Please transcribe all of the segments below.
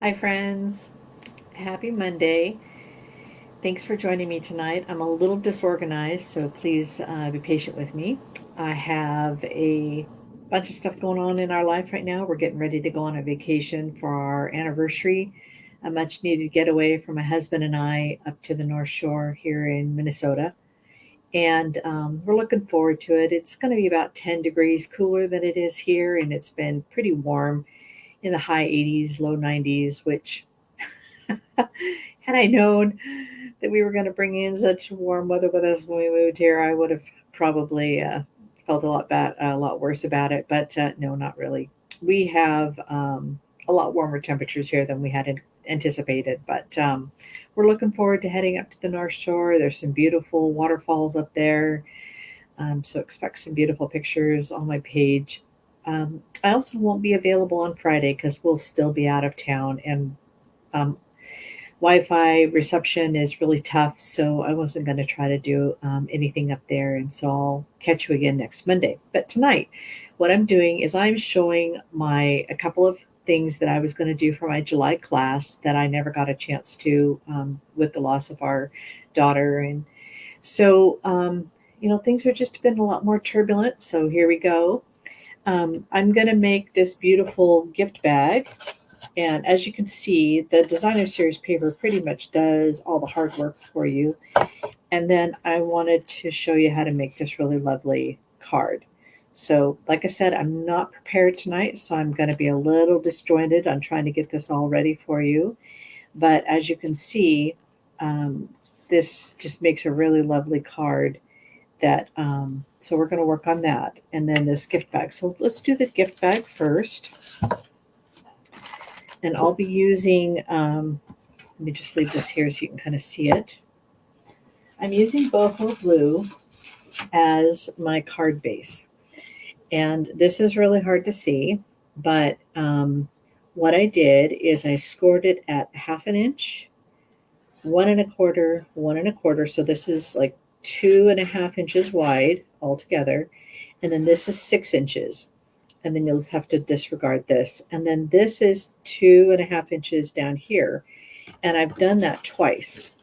Hi, friends. Happy Monday. Thanks for joining me tonight. I'm a little disorganized, so please be patient with me. I have a bunch of stuff going on in our life right now. We're getting ready to go on a vacation for our anniversary, a much needed getaway for my husband and I up to the North Shore here in Minnesota. And we're looking forward to it. It's going to be about 10 degrees cooler than it is here, and it's been pretty warm in the high 80s, low 90s, which had I known that we were going to bring in such warm weather with us when we moved here, I would have probably felt a lot worse about it. But no, not really. We have a lot warmer temperatures here than we had anticipated. But we're looking forward to heading up to the North Shore. There's some beautiful waterfalls up there, so expect some beautiful pictures on my page. I also won't be available on Friday because we'll still be out of town, and um, Wi-Fi reception is really tough, so I wasn't going to try to do anything up there, and so I'll catch you again next Monday. But tonight, what I'm doing is I'm showing my a couple of things that I was going to do for my July class that I never got a chance to with the loss of our daughter, and so things have just been a lot more turbulent. So here we go. I'm going to make this beautiful gift bag, and as you can see, the designer series paper pretty much does all the hard work for you. And then I wanted to show you how to make this really lovely card. So, like I said, I'm not prepared tonight, so I'm going to be a little disjointed on trying to get this all ready for you. But as you can see, um, this just makes a really lovely card so we're going to work on that. And then this gift bag. So let's do the gift bag first. And I'll be using, let me just leave this here so you can kind of see it. I'm using boho blue as my card base. And this is really hard to see, but what I did is I scored it at half an inch, 1 1/4, 1 1/4. So this is like 2.5 inches wide altogether. And then this is 6 inches. And then you'll have to disregard this. And then this is 2.5 inches down here. And I've done that twice.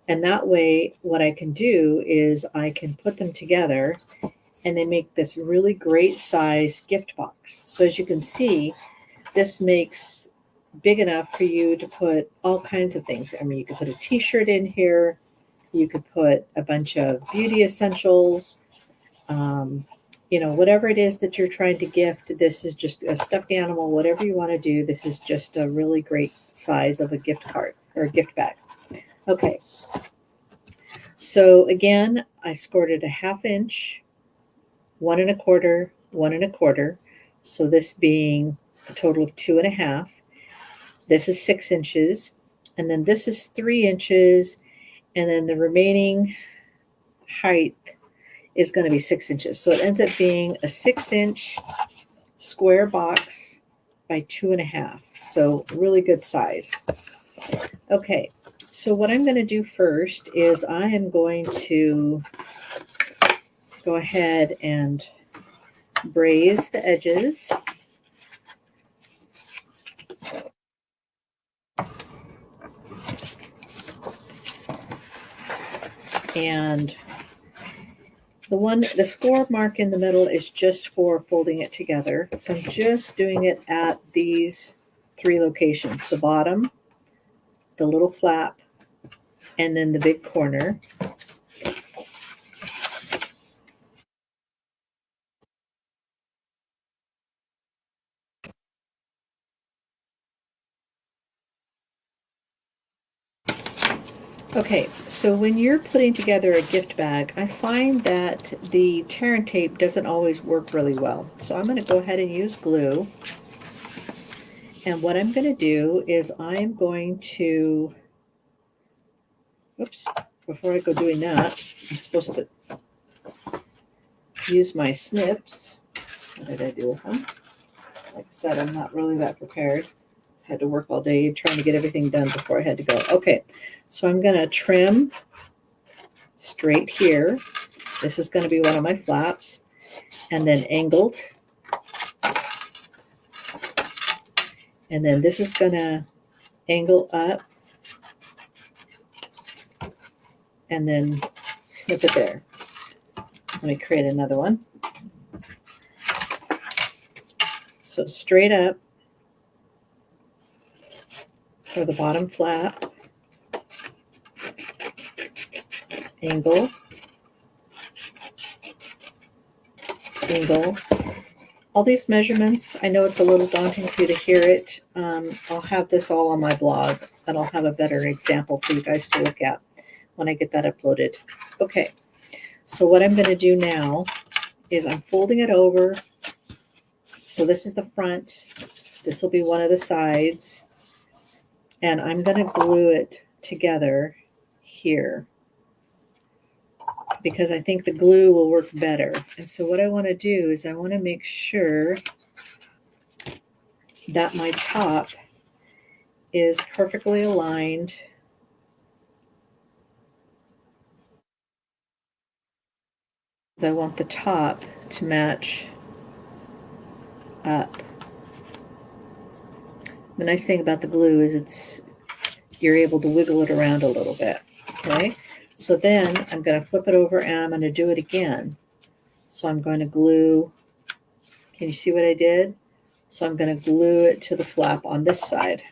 And that way, what I can do is I can put them together and they make this really great size gift box. So as you can see, this makes big enough for you to put all kinds of things. I mean, you could put a t-shirt in here. You could put a bunch of beauty essentials. Um, whatever it is that you're trying to gift, this is just a stuffed animal, whatever you want to do. This is just a really great size of a gift card or a gift bag. Okay, so again, I scored it a half inch, 1 1/4, 1 1/4. So this being a total of 2.5. This is 6 inches, and then this is 3 inches, and then the remaining height is going to be 6 inches. So it ends up being a 6 inch square box by 2.5. So really good size. Okay, so what I'm going to do first is I am going to go ahead and braise the edges. And the score mark in the middle is just for folding it together. So I'm just doing it at these three locations: the bottom, the little flap, and then the big corner. Okay, so when you're putting together a gift bag, I find that the tear and tape doesn't always work really well. So I'm going to go ahead and use glue. And what I'm going to do is I'm going to, oops, before I go doing that, I'm supposed to use my snips. What did I do with them? Like I said, I'm not really that prepared. I had to work all day trying to get everything done before I had to go. Okay, so I'm going to trim straight here. This is going to be one of my flaps, and then angled. And then this is going to angle up, and then snip it there. Let me create another one. So straight up for the bottom flap, angle, angle. All these measurements, I know it's a little daunting for you to hear it. I'll have this all on my blog, and I'll have a better example for you guys to look at when I get that uploaded. Okay, so what I'm going to do now is I'm folding it over. So this is the front. This will be one of the sides. And I'm going to glue it together here because I think the glue will work better. And so what I want to do is I want to make sure that my top is perfectly aligned. I want the top to match up. The nice thing about the glue is you're able to wiggle it around a little bit. Okay, so then I'm going to flip it over and I'm going to do it again. So I'm going to glue. Can you see what I did? So I'm going to glue it to the flap on this side.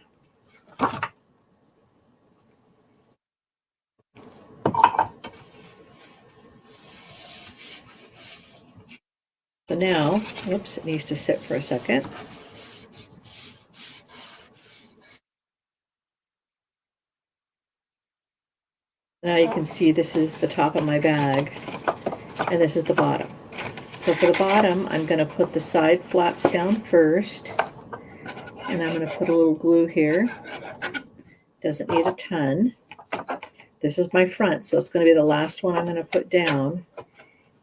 So now, whoops, it needs to sit for a second. Now you can see this is the top of my bag and this is the bottom. So for the bottom, I'm going to put the side flaps down first, and I'm going to put a little glue here. Doesn't need a ton. This is my front, so it's going to be the last one I'm going to put down,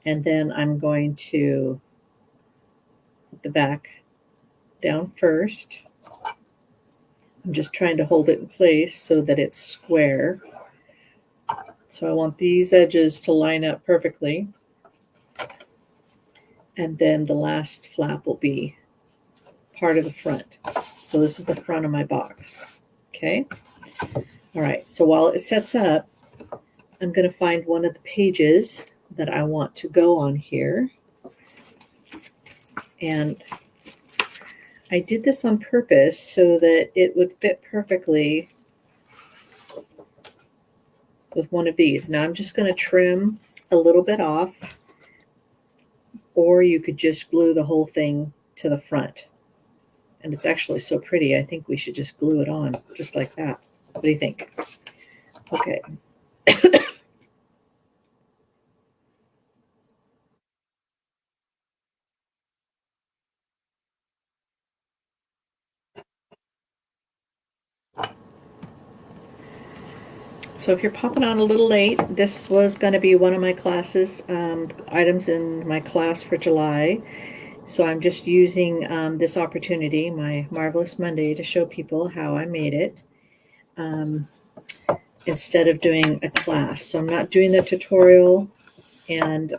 and then I'm going to put the back down first. I'm just trying to hold it in place so that it's square. So I want these edges to line up perfectly. And then the last flap will be part of the front. So this is the front of my box. Okay. All right. So while it sets up, I'm going to find one of the pages that I want to go on here. And I did this on purpose so that it would fit perfectly with one of these. Now I'm just going to trim a little bit off, or you could just glue the whole thing to the front. And it's actually so pretty, I think we should just glue it on just like that. What do you think? Okay. So if you're popping on a little late, this was going to be one of my classes, items in my class for July. So I'm just using this opportunity, my Marvelous Monday, to show people how I made it instead of doing a class. So I'm not doing the tutorial, and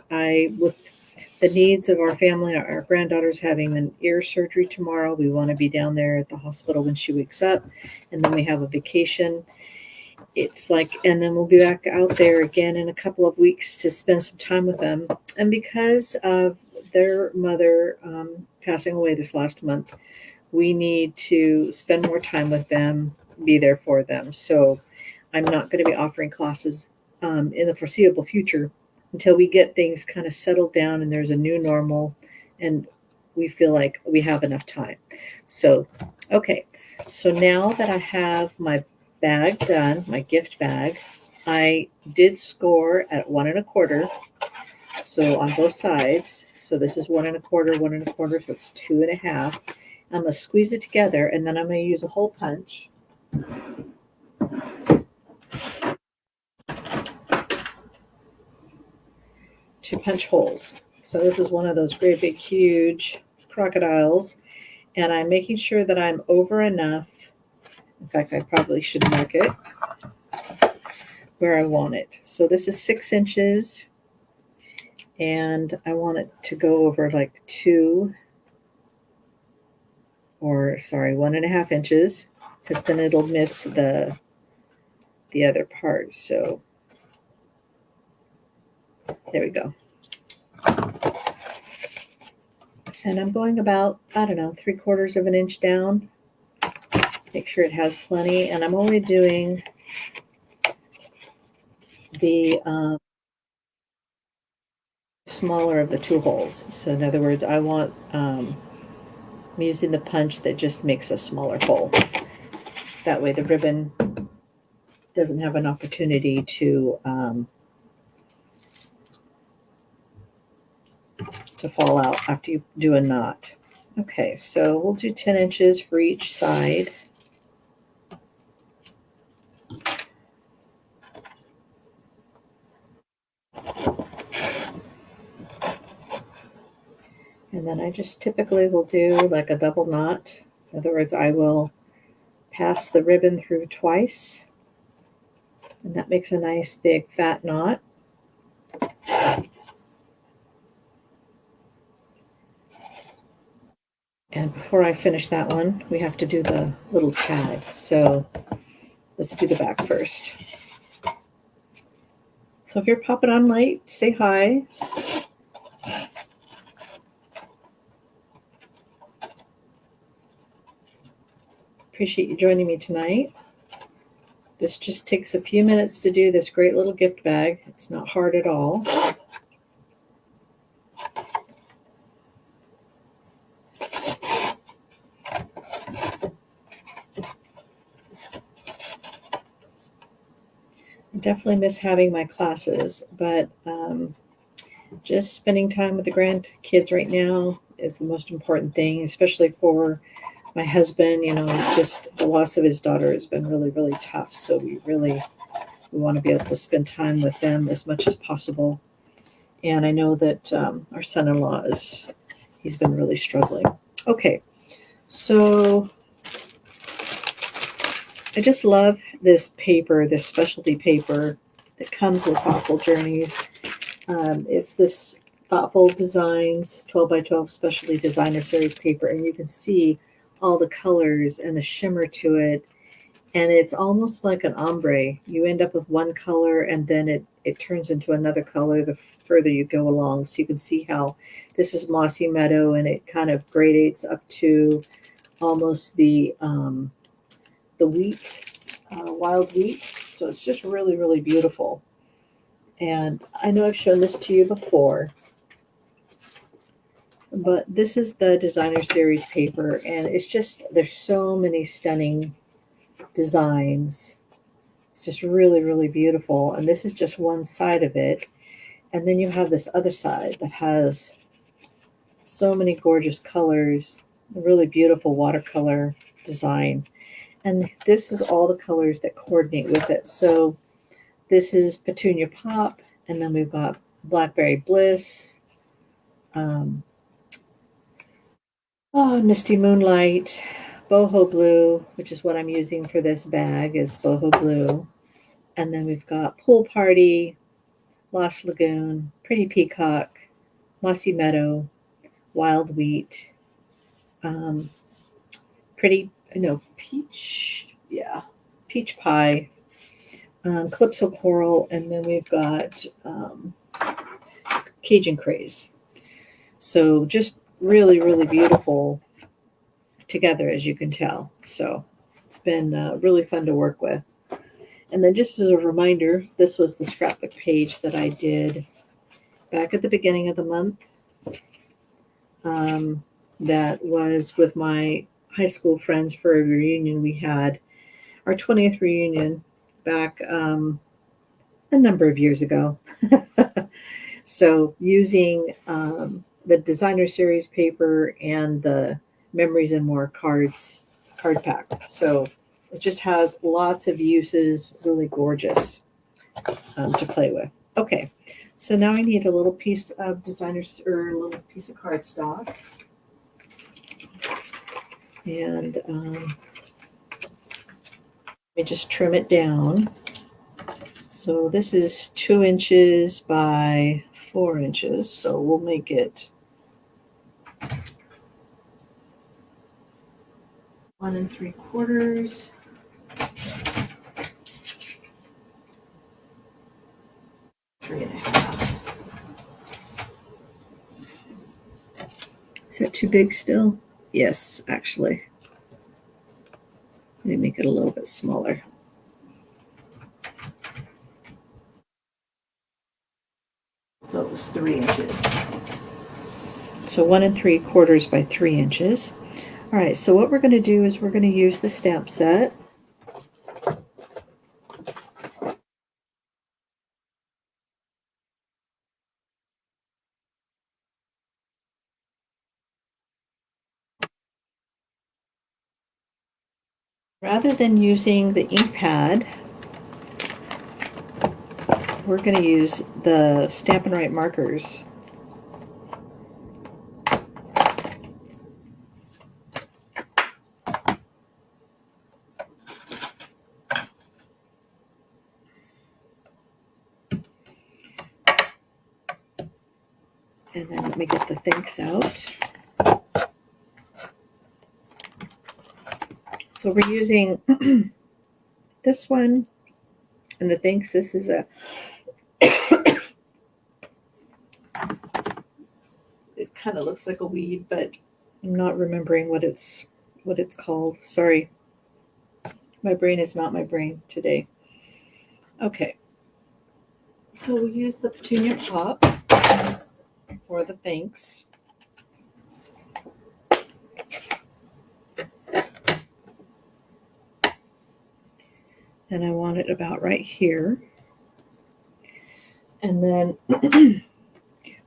with the needs of our family, our granddaughter's having an ear surgery tomorrow. We want to be down there at the hospital when she wakes up, and then we have a vacation. It's like, and then we'll be back out there again in a couple of weeks to spend some time with them. And because of their mother passing away this last month, we need to spend more time with them, be there for them. So I'm not going to be offering classes in the foreseeable future until we get things kind of settled down and there's a new normal and we feel like we have enough time. So, okay. So now that I have my bag done, my gift bag, I did score at 1 1/4. So on both sides. So this is 1 1/4, 1 1/4, so it's 2 1/2. I'm going to squeeze it together and then I'm going to use a hole punch to punch holes. So this is one of those great big huge crocodiles, and I'm making sure that I'm over enough. In fact, I probably should mark it where I want it. So this is 6 inches, and I want it to go over like 1.5 inches. because then it'll miss the other part. So there we go. And I'm going about, I don't know, 3/4 of an inch down. Make sure it has plenty. And I'm only doing the smaller of the 2 holes. So in other words, I want, I'm using the punch that just makes a smaller hole. That way the ribbon doesn't have an opportunity to fall out after you do a knot. Okay, so we'll do 10 inches for each side. And then I just typically will do like a double knot. In other words, I will pass the ribbon through twice, and that makes a nice big fat knot. And before I finish that one, we have to do the little tag. So let's do the back first. So if you're popping on light, say hi. Appreciate you joining me tonight. This just takes a few minutes to do this great little gift bag. It's not hard at all. I definitely miss having my classes, but just spending time with the grandkids right now is the most important thing, especially for my husband. You know, just the loss of his daughter has been really, really tough. So we want to be able to spend time with them as much as possible. And I know that our son-in-law he's been really struggling. Okay, so I just love this paper, this specialty paper that comes with Thoughtful Journeys. It's this Thoughtful Designs 12 by 12 Specialty Designer Series paper, and you can see all the colors and the shimmer to it. And it's almost like an ombre. You end up with one color, and then it turns into another color the further you go along. So you can see how this is Mossy Meadow, and it kind of gradates up to almost the wheat, wild wheat. So it's just really, really beautiful. And I know I've shown this to you before, but this is the Designer Series paper, and it's just, there's so many stunning designs. It's just really, really beautiful. And this is just one side of it. And then you have this other side that has so many gorgeous colors, really beautiful watercolor design. And this is all the colors that coordinate with it. So this is Petunia Pop, and then we've got Blackberry Bliss, Misty Moonlight, Boho Blue, which is what I'm using for this bag, is Boho Blue. And then we've got Pool Party, Lost Lagoon, Pretty Peacock, Mossy Meadow, Wild Wheat, Peach Pie, Calypso Coral, and then we've got Cajun Craze. So just really, really beautiful together, as you can tell. So it's been really fun to work with. And then just as a reminder, this was the scrapbook page that I did back at the beginning of the month. That was with my high school friends for a reunion. We had our 20th reunion back a number of years ago. So using the Designer Series paper and the Memories and More card pack. So it just has lots of uses, really gorgeous to play with. Okay, so now I need a little piece of a little piece of cardstock. And let me just trim it down. So this is 2 inches by 4 inches. So we'll make it 1 3/4. Three and a half. Is that too big still? Yes, actually. Let me make it a little bit smaller. So it was 3 inches. So 1 3/4 by 3 inches. All right, so what we're going to do is we're going to use the stamp set. Rather than using the ink pad, we're going to use the Stampin' Write markers. And then let me get the thanks out. So we're using this one and the thanks. This is a it kind of looks like a weed, but I'm not remembering what it's called. Sorry. My brain is not my brain today. Okay. So we'll use the Petunia Pop for the thanks. And I want it about right here. And then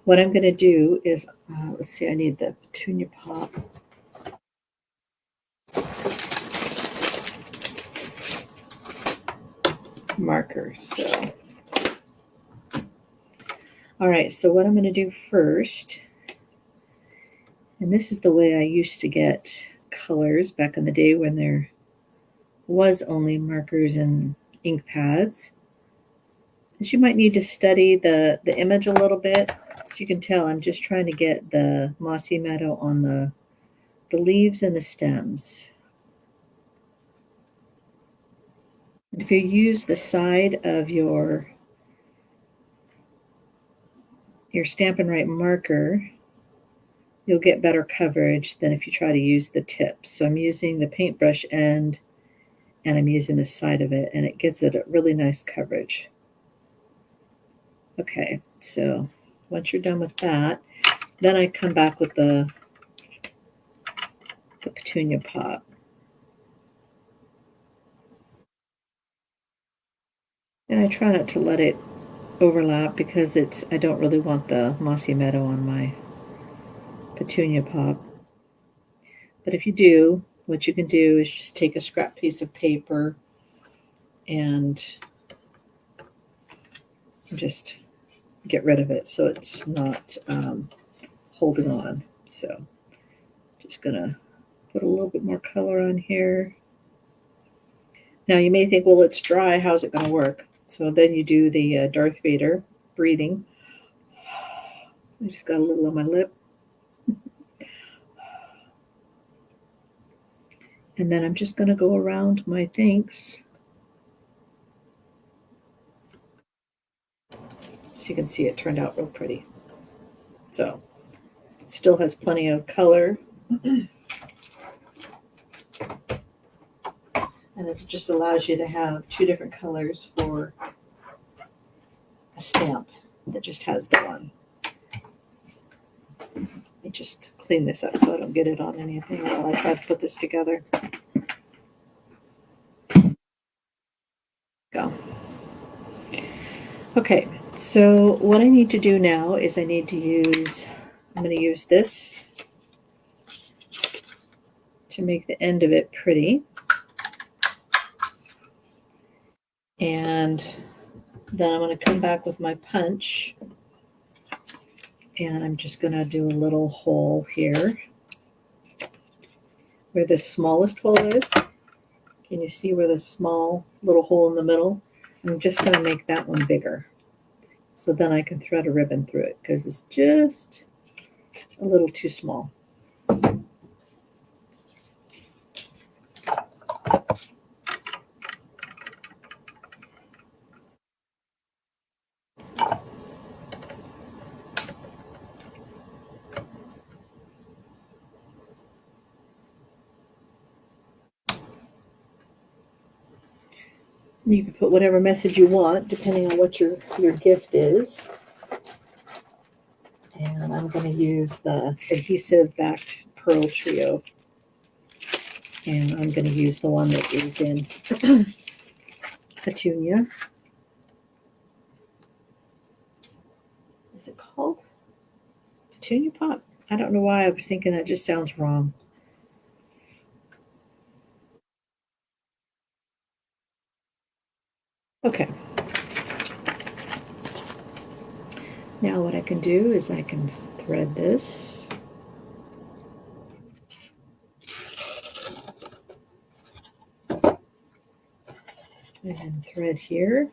what I'm going to do is, let's see, I need the Petunia Pop. Marker. So, all right, so what I'm going to do first, and this is the way I used to get colors back in the day when there was only markers and ink pads, is you might need to study the image a little bit. So you can tell I'm just trying to get the mossy meadow on the leaves and the stems. If you use the side of your Stampin' Write marker, you'll get better coverage than if you try to use the tips. So I'm using the paintbrush end and I'm using the side of it, and it gives it a really nice coverage. Okay, so once you're done with that, then I come back with the Petunia Pop. And I try not to let it overlap because I don't really want the mossy meadow on my Petunia Pop. But if you do, what you can do is just take a scrap piece of paper and just get rid of it so it's not holding on. So just gonna put a little bit more color on here. Now you may think, well, it's dry, how's it gonna work? So then you do the Darth Vader breathing. I just got a little on my lip. And then I'm just gonna go around my thanks. So you can see it turned out real pretty. So it still has plenty of color. And it just allows you to have 2 different colors for a stamp that just has the one. Let me just clean this up so I don't get it on anything while I try to put this together. Go. Okay, so what I need to do now is I'm going to use this to make the end of it pretty. And then I'm going to come back with my punch, and I'm just going to do a little hole here where the smallest hole is. Can you see where the small little hole in the middle? I'm just going to make that one bigger. So then I can thread a ribbon through it because it's just a little too small. You can put whatever message you want, depending on what your gift is. And I'm going to use the adhesive backed Pearl Trio. And I'm going to use the one that is in Petunia. Is it called Petunia Pop? I don't know why I was thinking that just sounds wrong. Okay. Now what I can do is I can thread this. And thread here.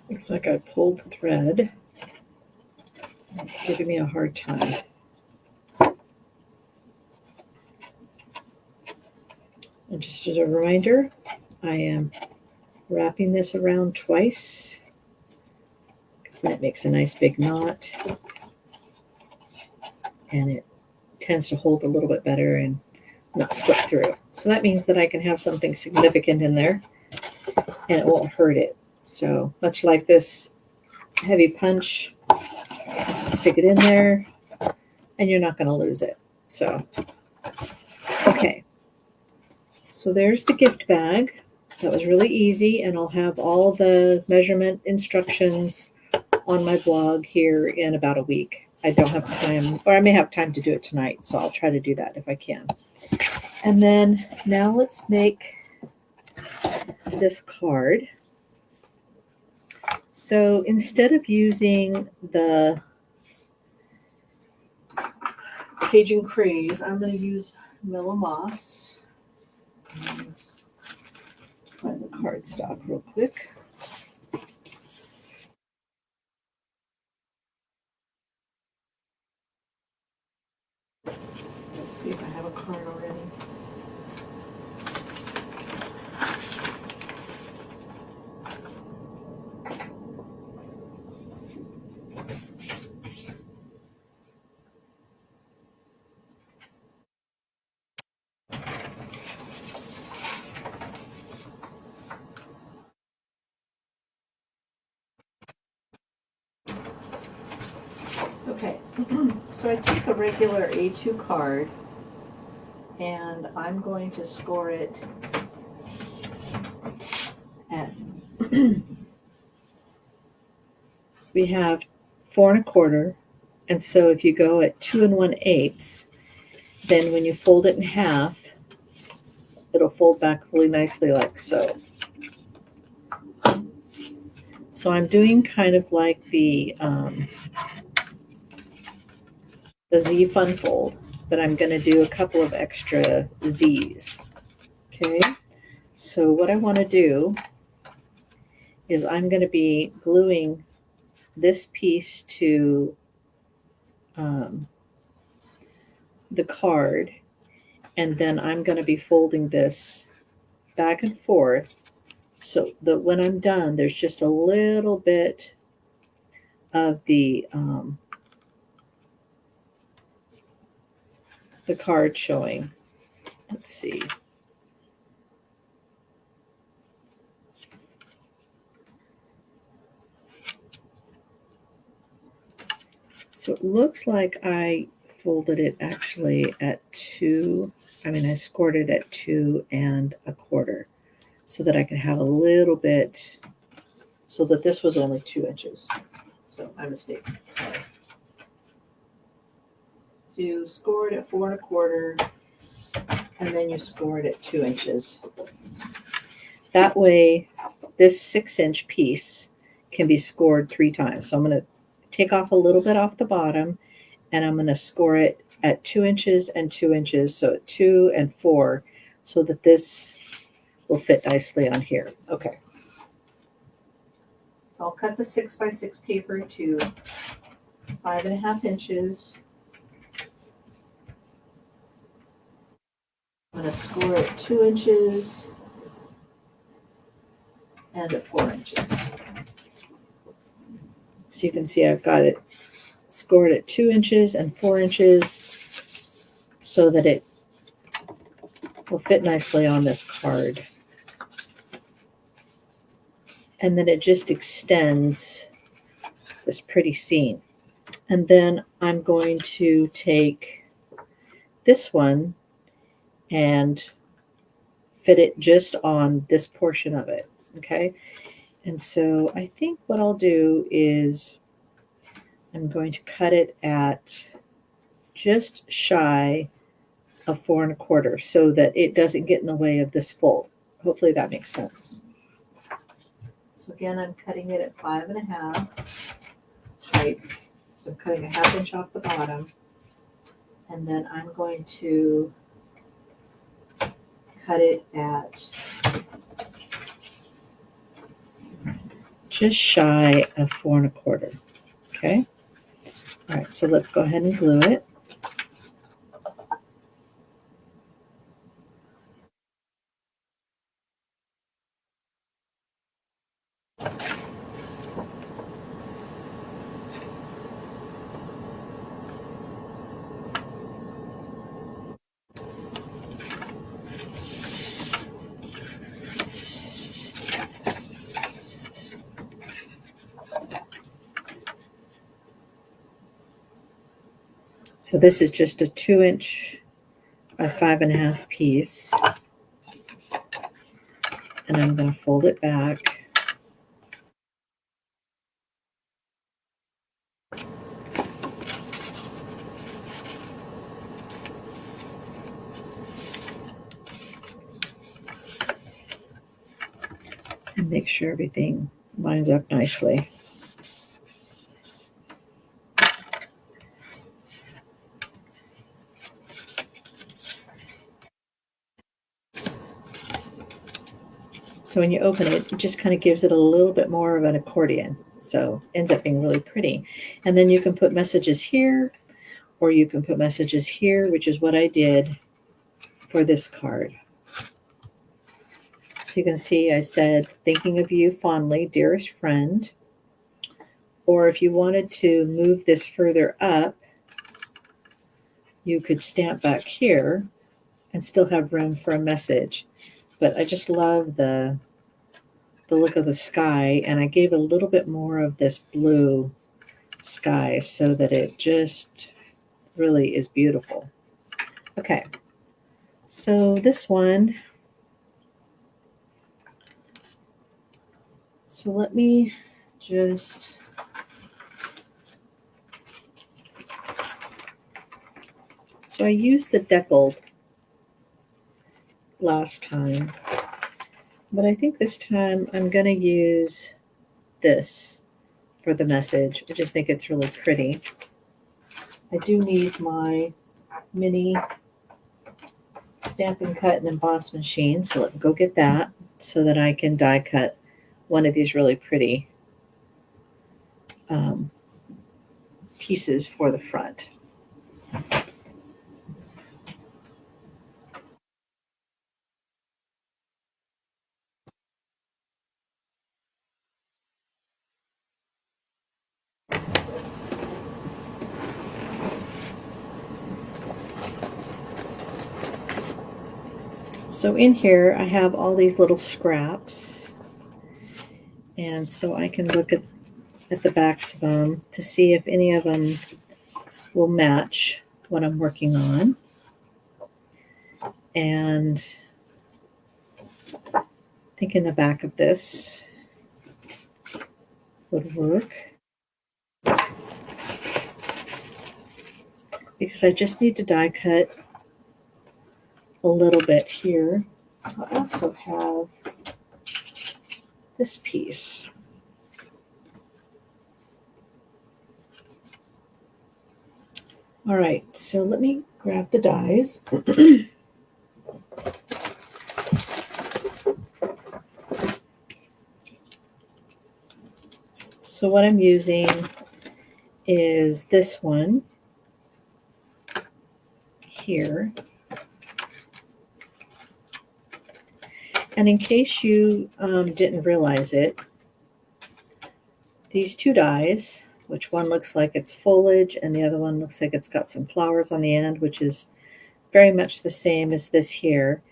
Looks like I pulled the thread. It's giving me a hard time. And just as a reminder, I am wrapping this around twice because that makes a nice big knot. And it tends to hold a little bit better and not slip through. So that means that I can have something significant in there and it won't hurt it. So much like this heavy punch, stick it in there and you're not going to lose it. So, okay. So there's the gift bag. That was really easy, and I'll have all the measurement instructions on my blog here in about a week. I don't have time, or I may have time to do it tonight, so I'll try to do that if I can. And then now let's make this card. So instead of using the Cajun Craze, I'm going to use Milla Moss. And find the cardstock real quick. Let's see if I have a card already. Okay, so I take a regular A2 card and I'm going to score it at, we have 4 1/4, and so if you go at 2 1/8, then when you fold it in half, it'll fold back really nicely like so. So I'm doing kind of like the Z Fun Fold, but I'm going to do a couple of extra Z's. Okay, so what I want to do is I'm going to be gluing this piece to the card, and then I'm going to be folding this back and forth so that when I'm done, there's just a little bit of the card showing. Let's see. So it looks like I folded it actually at 2. I scored it at 2 1/4 so that I could have a little bit, so that this was only 2 inches. So my mistake, sorry. So you score it at 4 1/4 and then you score it at 2 inches. That way, this 6-inch piece can be scored 3 times. So I'm going to take off a little bit off the bottom, and I'm going to score it at 2 inches and 2 inches, so at 2 and 4, so that this will fit nicely on here. Okay. So I'll cut the 6x6 paper to 5 1/2 inches. I'm going to score it 2 inches. and at 4 inches. So you can see I've got it scored at 2 inches and 4 inches so that it will fit nicely on this card. And then it just extends this pretty scene. And then I'm going to take this one and fit it just on this portion of it, okay? And so I think what I'll do is I'm going to cut it at just shy of 4 1/4 so that it doesn't get in the way of this fold. Hopefully that makes sense. So again, I'm cutting it at 5 1/2 height. So I'm cutting a 1/2 inch off the bottom. And then I'm going to cut it at just shy of 4 1/4. Okay. All right, so let's go ahead and glue it. So this is just a 2 inch by 5 1/2 piece. And I'm going to fold it back. And make sure everything lines up nicely. So when you open it, it just kind of gives it a little bit more of an accordion. So it ends up being really pretty. And then you can put messages here, or you can put messages here, which is what I did for this card. So you can see I said, thinking of you fondly, dearest friend. Or if you wanted to move this further up, you could stamp back here and still have room for a message. But I just love the look of the sky, and I gave a little bit more of this blue sky so that it just really is beautiful. Okay, so this one, so let me just so I used the deckled last time, but I think this time I'm going to use this for the message. I just think it's really pretty. I do need my mini Stamp and Cut and Emboss machine, so let me go get that so that I can die cut one of these really pretty pieces for the front. So in here, I have all these little scraps, and so I can look at the backs of them to see if any of them will match what I'm working on. And I think in the back of this would work, because I just need to die cut a little bit here. I also have this piece. All right, so let me grab the dies. So what I'm using is this one here. And in case you didn't realize it, these two dies, which one looks like it's foliage and the other one looks like it's got some flowers on the end, which is very much the same as this here,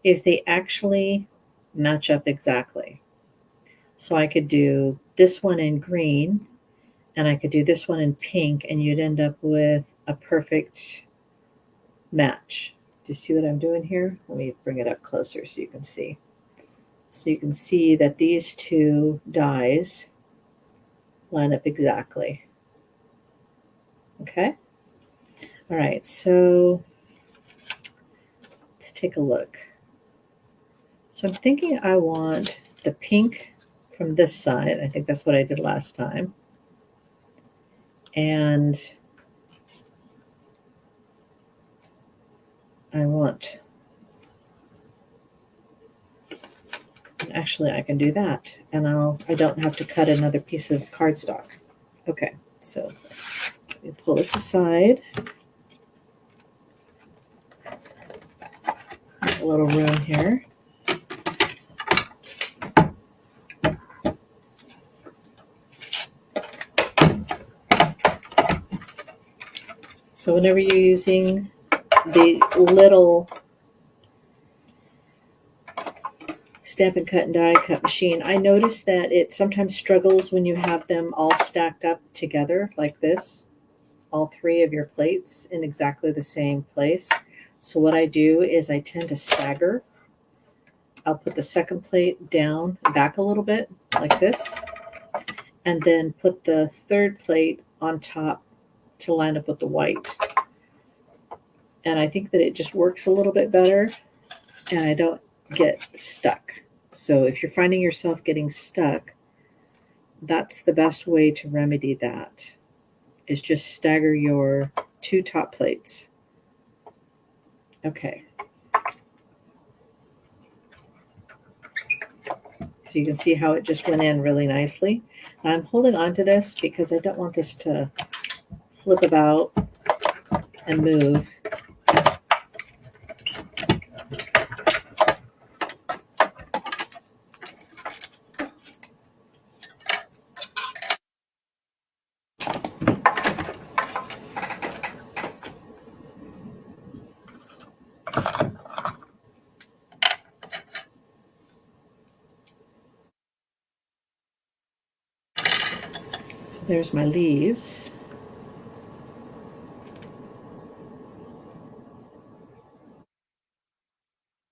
is they actually match up exactly. So I could do this one in green and I could do this one in pink, and you'd end up with a perfect match. Do you see what I'm doing here? Let me bring it up closer so you can see. So you can see that these two dies line up exactly. Okay? All right, so let's take a look. So I'm thinking I want the pink from this side. I think that's what I did last time. And I want, actually I can do that, and I don't have to cut another piece of cardstock. Okay, so let me pull this aside. A little room here. So whenever you're using the little Stampin' Cut and Die cut machine, I notice that it sometimes struggles when you have them all stacked up together like this, all three of your plates in exactly the same place. So what I do is I tend to stagger. I'll put the second plate down back a little bit like this, and then put the third plate on top to line up with the white. And I think that it just works a little bit better and I don't get stuck. So if you're finding yourself getting stuck, that's the best way to remedy that, is just stagger your two top plates. Okay. So you can see how it just went in really nicely. I'm holding on to this because I don't want this to flip about and move. So there's my leaves.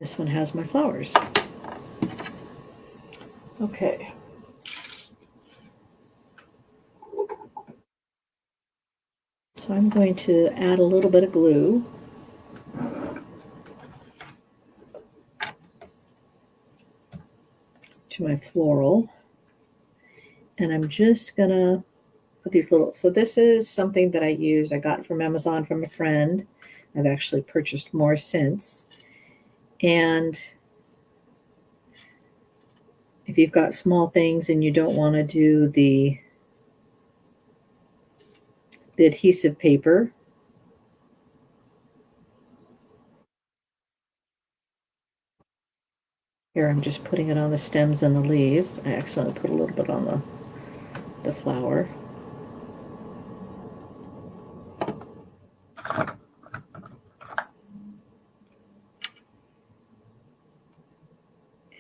This one has my flowers. Okay. So I'm going to add a little bit of glue. To my floral. And I'm just gonna put these little, so this is something that I got from Amazon from a friend. I've actually purchased more since. And if you've got small things and you don't want to do the adhesive paper, here I'm just putting it on the stems and the leaves. I accidentally put a little bit on the flower.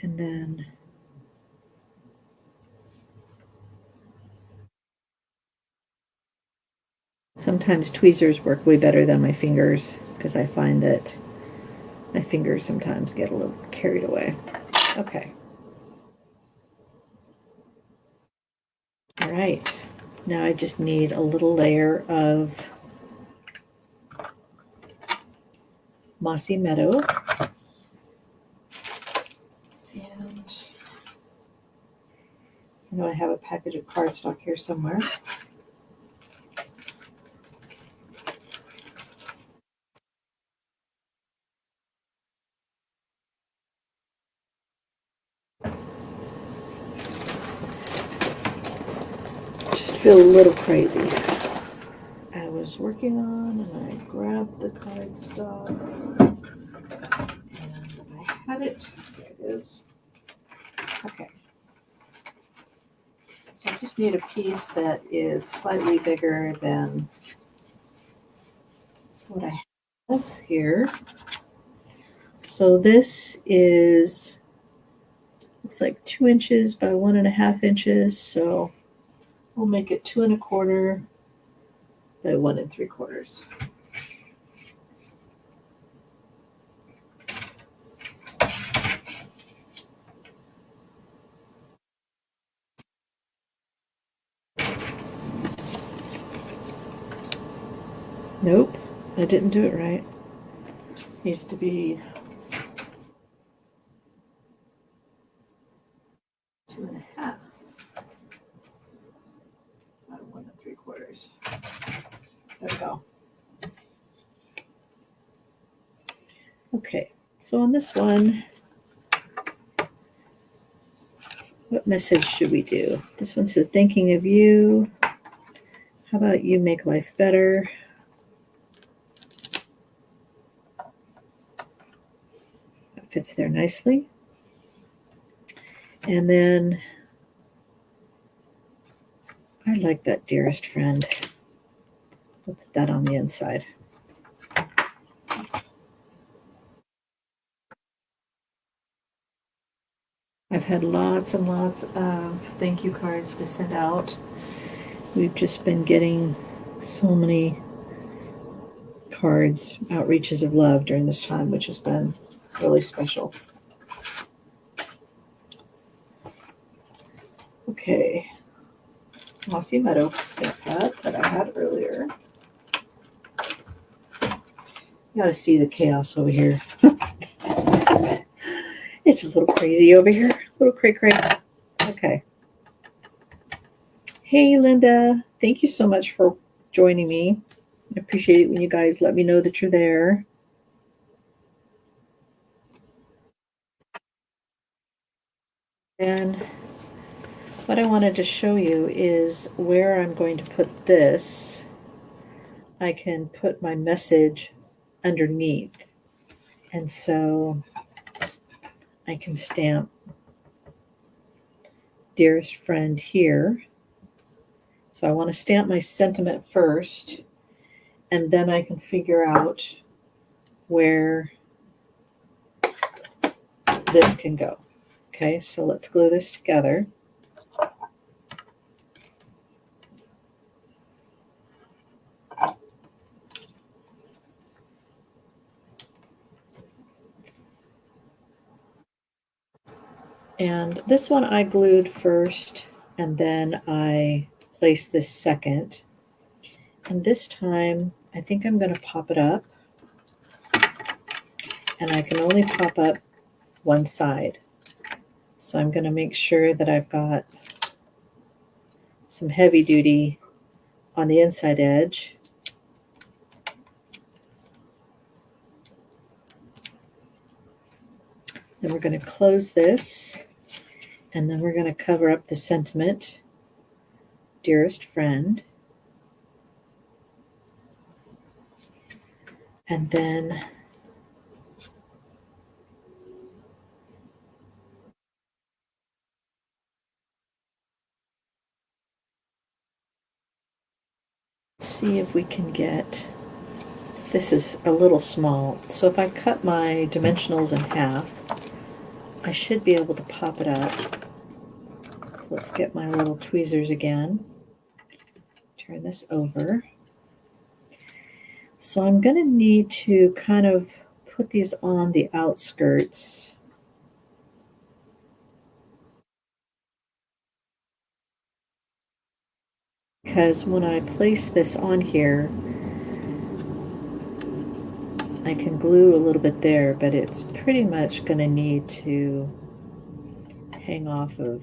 And then sometimes tweezers work way better than my fingers because I find that my fingers sometimes get a little carried away. Okay. All right. Now I just need a little layer of Mossy Meadow. And I know I have a package of cardstock here somewhere. Just feel a little crazy. I was working on and I grabbed the cardstock and I had it. There it is. Okay. So I just need a piece that is slightly bigger than what I have here. So this is, it's like 2 inches by 1.5 inches. So we'll make it 2 1/4 by 1 3/4. Nope, I didn't do it right. Needs to be 2 1/2 by 1 3/4. There we go. Okay, so on this one, what message should we do? This one said, thinking of you. How about you make life better? That fits there nicely. And then I like that, dearest friend. We'll put that on the inside. I've had lots and lots of thank you cards to send out. We've just been getting so many cards, outreaches of love during this time, which has been really special. Okay. Mossy Meadow stamp pad that I had earlier. You gotta see the chaos over here. It's a little crazy over here. A little cray-cray. Okay. Hey, Linda. Thank you so much for joining me. I appreciate it when you guys let me know that you're there. And what I wanted to show you is where I'm going to put this. I can put my message underneath. And so I can stamp dearest friend here. So I want to stamp my sentiment first, and then I can figure out where this can go. Okay, so let's glue this together. And this one I glued first, and then I placed this second. And this time, I think I'm going to pop it up. And I can only pop up one side. So I'm going to make sure that I've got some heavy duty on the inside edge. Then we're going to close this, and then we're going to cover up the sentiment, dearest friend. And then see if we can get, this is a little small. So if I cut my dimensionals in half, I should be able to pop it up. Let's get my little tweezers again. Turn this over. So I'm going to need to kind of put these on the outskirts. Because when I place this on here, I can glue a little bit there, but it's pretty much going to need to hang off of.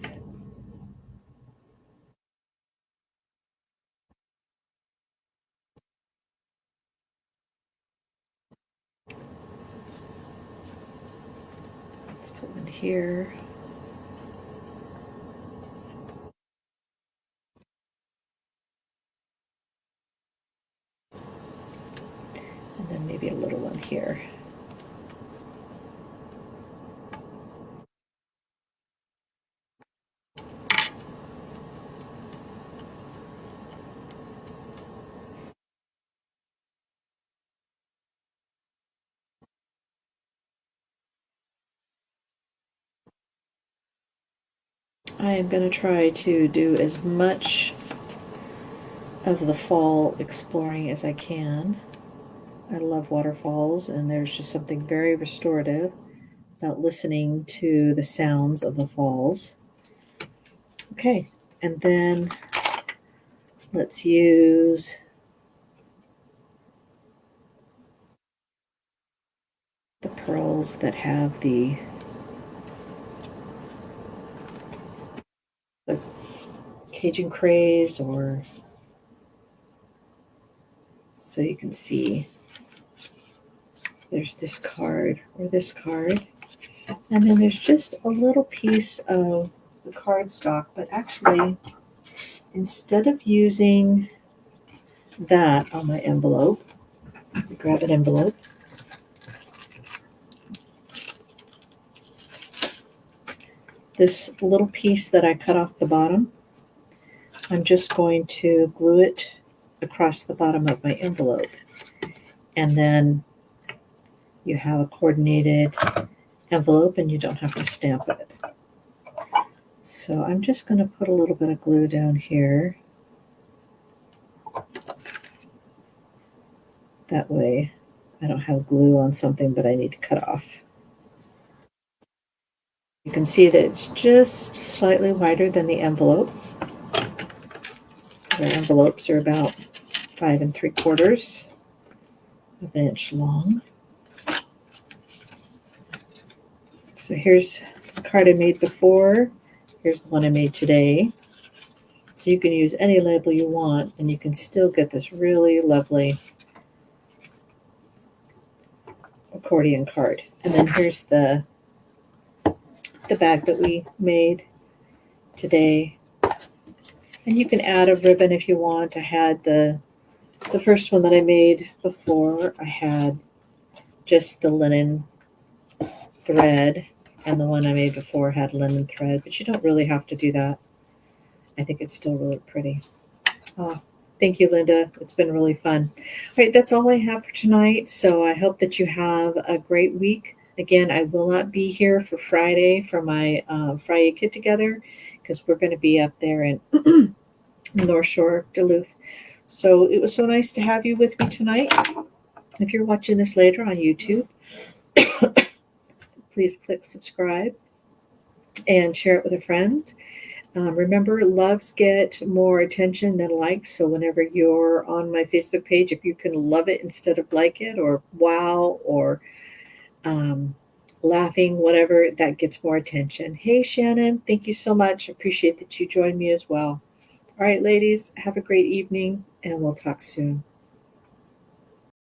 Let's put one here. And then maybe a little one here. I am going to try to do as much of the fall exploring as I can. I love waterfalls, and there's just something very restorative about listening to the sounds of the falls. Okay, and then let's use the pearls that have the Cajun craze, or so you can see there's this card or this card, and then there's just a little piece of the cardstock, but actually instead of using that on my envelope, grab an envelope, this little piece that I cut off the bottom, I'm just going to glue it across the bottom of my envelope, and then you have a coordinated envelope and you don't have to stamp it. So I'm just going to put a little bit of glue down here. That way I don't have glue on something that I need to cut off. You can see that it's just slightly wider than the envelope. Our envelopes are about 5 3/4 of an inch long. So here's the card I made before. Here's the one I made today. So you can use any label you want, and you can still get this really lovely accordion card. And then here's the bag that we made today. And you can add a ribbon if you want. I had the first one that I made before, I had just the linen thread, and the one I made before had linen thread, but you don't really have to do that. I think it's still really pretty. Oh, thank you, Linda. It's been really fun. All right, that's all I have for tonight. So I hope that you have a great week. Again, I will not be here for Friday for my Friday Get Together, because we're going to be up there in North Shore, Duluth. So it was so nice to have you with me tonight. If you're watching this later on YouTube, please click subscribe and share it with a friend. Remember, loves get more attention than likes. So whenever you're on my Facebook page, if you can love it instead of like it, or wow, or laughing, whatever, that gets more attention. Hey, Shannon, thank you so much. Appreciate that you joined me as well. All right, ladies, have a great evening, and we'll talk soon.